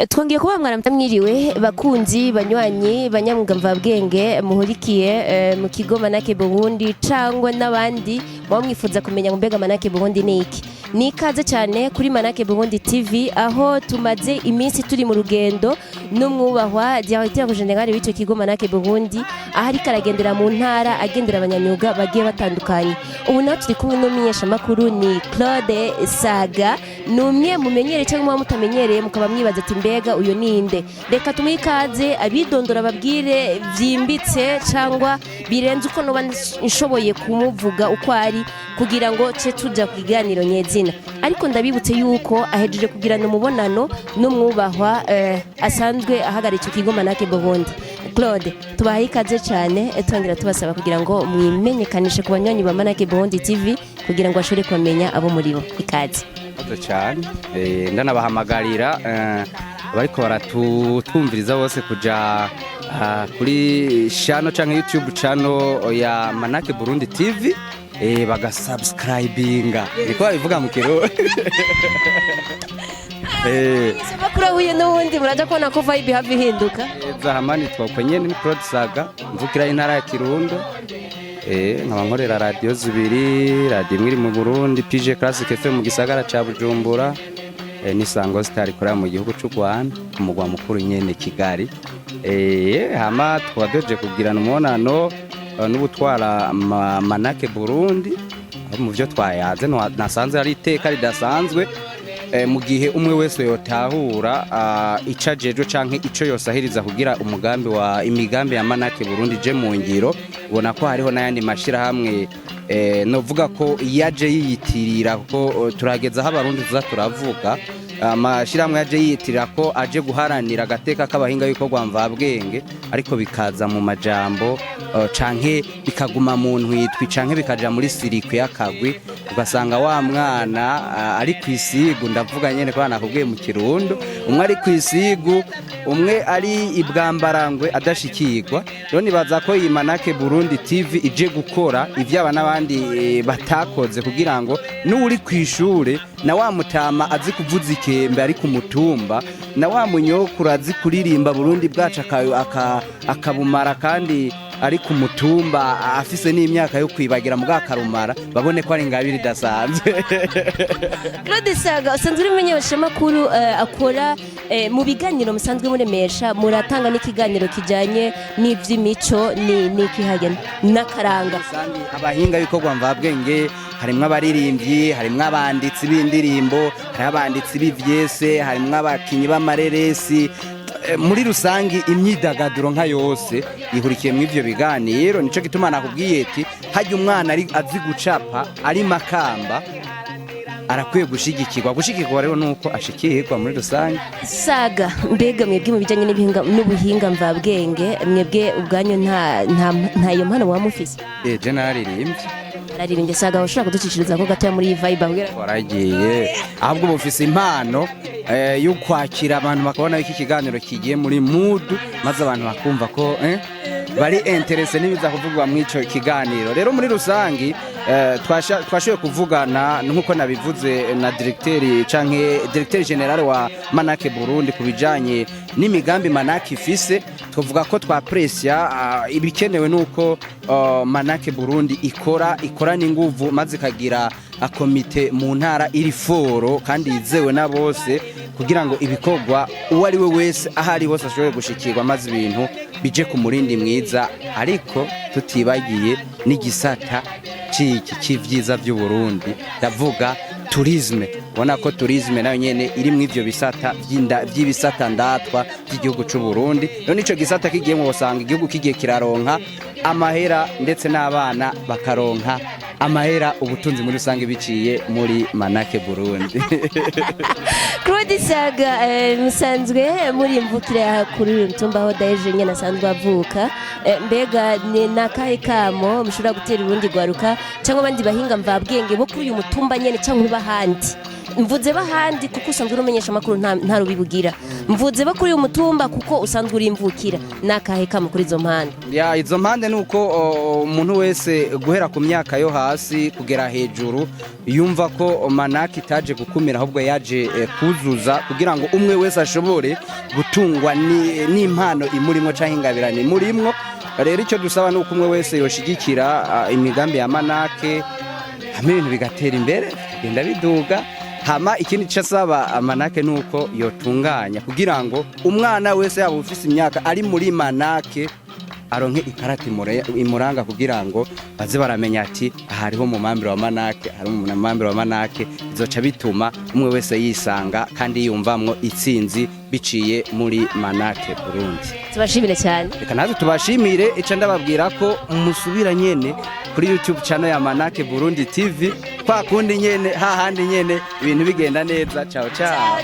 Twongeye kuba mwaramwiriwe bakunzi banywanyi banyamwuga mvabwenge muhurikiye mu kigo Manake Burundi cangwa n'abandi mwamwifuza kumenya ngo mbega Manake Burundi ni iki. Ni ikaze cyane kuri Manake Burundi TV aho tumaze iminsi turi mu rugendo n'umwubahwa directeur général w'icyo kigo Manake Burundi ahari karagendera mu ntara agendera abanyanyuga bagiye batandukanye. Ubu naho turi kumwe n'umumenyesha makuru ni Claude Saga numwe mumenyere cyangwa mutamenyereye mukaba mwibaza ati mbega uyo ninde. Reka tumwikaze abidondora babwire vyimbitse cyangwa birenze uko noba nshoboye kumuvuga uko ari kugira ngo ce tuja kuganiro nyezina. Ariko ndabibutse yuko ahejeje kugirana umubonano n'umwubahwa asanzwe ahagaritse ikigo Manake Burundi. Claude tubahaye ikaze cyane etangira tubasaba kugira ngo mwimenyekanishe ku banywanyi ba Manake Burundi TV kugira ngo ashore kumenya abo muri bo. Ikaze cyane ndanabahamagarira bariko baratwumviriza bose kuja kuri channel canke YouTube channel ya Manake Burundi TV bagasubscribinga niko babivuga mu kiro Sabakura huye n'ubundi muraja kubona ko vibe have ihinduka zahamani twakwenye ni Claude Saga mvukira intara ya Kirundo nkaba nkorera radio zibiri radio imwe mu Burundi PG Classic FM mu gisagara ca Bujumbura nisango Star ikorera mu gihugu cy'u Rwanda umugwa mukuru nyene Kigali hama twadoje kugirana umonano n'ubutwara Manake Burundi mu byo twayaze nasanze ari iteka ridasanzwe mu gihe umwe wese yotahura icajejo canke ico yosahiriza kugira umugambi wa imigambi ya Manake Burundi je mu ngiro ubona ko hariho nayandi mashira hamwe novuga ko yaje yiyitirira ko turageza aho abarundi tuza turavuga amashiramwe yaje yiyitirira ko aje guharanira agateka k'abahinga yuko gwamvabwenge ariko bikaza mu majambo canke bikaguma mu ntwitwi canke bikaja muri sirikwe yakagwi ugasanga wa mwana ari kwisigu ndavuga nyene ko nakubwiye mu Kirundo umwe ari kwisigu umwe ari ibwambarangwe adashikirwa rero nibaza ko iyi Manake Burundi TV ije gukora ivyaba nabandi batakoze kugira ngo n'uri kwishure na wa mutama azi kuvuza ikembe ari ku mutumba na wa munyokura azi kuririmba Burundi bwacu akabumara kandi ari ku mutumba afise n'imyaka yo kwibagira mu gakarumara babone ko ari ngabiri dasanzwe Claude Saga usanzwe uri umumenyesha makuru akora mu biganiro musanzwe muremesha muratanga n'ikiganiro kijanye n'ivy'imico n'ikihagena n'akaranga abahinga bikorwa mvabwenge harimwo abaririmbyi harimwo abanditsi b'indirimbo hari abanditsi b'ivyese harimwo abakinyi b'amareresi muri rusangi imyidagaduro nka yose ihurikiye mu ivyo biganiro nico gituma nakubwiye ati hajya umwana ari azi gucapa ari makamba arakwiye gushigikirwa rero nuko ashikirwa muri rusangi. Saga mbega mwebwe mu bijanye n'ubuhinga mvabwenge mwebwe ubwanyu nta yo mpano wamufise je naririmbye aririmbye Saga ushaka kuduciciriza ko gato muri vibe abwira waragiye ahubwo bufise impano yo kwakira abantu bakabona iki kiganiro kigiye muri mood maze abantu bakumva ko bari interesse nibiza kuvugwa mu ico kiganiro rero muri rusangi twashoye kuvugana nkuko nabivuze na directeur général wa Manake Burundi kubijanye n'imigambi Manake ifise tuvuga ko twaprecia ibikenewe nuko Manake Burundi ikora n'inguvu maze kagira akomite mu ntara iri foro kandi yizewe na bose kugira ngo ibikorwa uwo ari we wese ahari hose ashobore gushikirwa maze ibintu bije ku murindi mwiza ariko tutibagiye n'igisata c'ivyiza by'u Burundi ndavuga tourisme ubona ko tourisme nayo nyene iri mu ivyo bisata by'ibisata ndatwa by'igihugu c'u Burundi no nico gisata kigiye mu bosanga igihugu kigiye kiraronka amahera ndetse n'abana bakaronka amahera ubutunzi muri rusange biciye muri Manake Burundi. Claude Saga musanzwe muri mvukira kuri mtumba aho daje nyene asanzwe avuka mbega ni nakahe kamo mushobora gutera urundi gwaruka cyangwa abandi bahinga mvabwenge bo kuri uyu mutumba nyene cyangwa bahandi mvuze bahandi kuko usanzwe urumenyesha amakuru nta rubibugira, mvuze bakuri uyu mutumba kuko usanzwe uri imvukira, nakahe kama kuri izo mpande. Ya izo mpande nuko umuntu wese guhera ku myaka yo hasi kugera hejuru yumva ko manake itaje gukumira ahubwo yaje kuzuza kugira ngo umwe wese ashobore gutungwa n'impano imurimo canke ingabirane murimwo. Rero icyo dusaba nuko umwe wese yoshigikira imigambi ya manake hamwe ibintu bigatera imbere bigenda biduga. Hama ikindi cyasaba manake nuko yotunganya kugira ngo umwana wese yaba ufise imyaka ari muri manake aronke ikarati imuranga kugira ngo baze baramenya ati hariho mu mambiro wa manake, hari mu mambiro wa manake, bizoca bituma umwe wese yisanga kandi yumvamwo itsinzi biciye muri manake Burundi. Tubashimire cyane. Reka nazo tubashimire, ica ndababwira ko musubira nyene kuri YouTube channel ya Manake Burundi TV kwa kundi nyene hahandi nyene ibintu bigenda neza. Ciao ciao.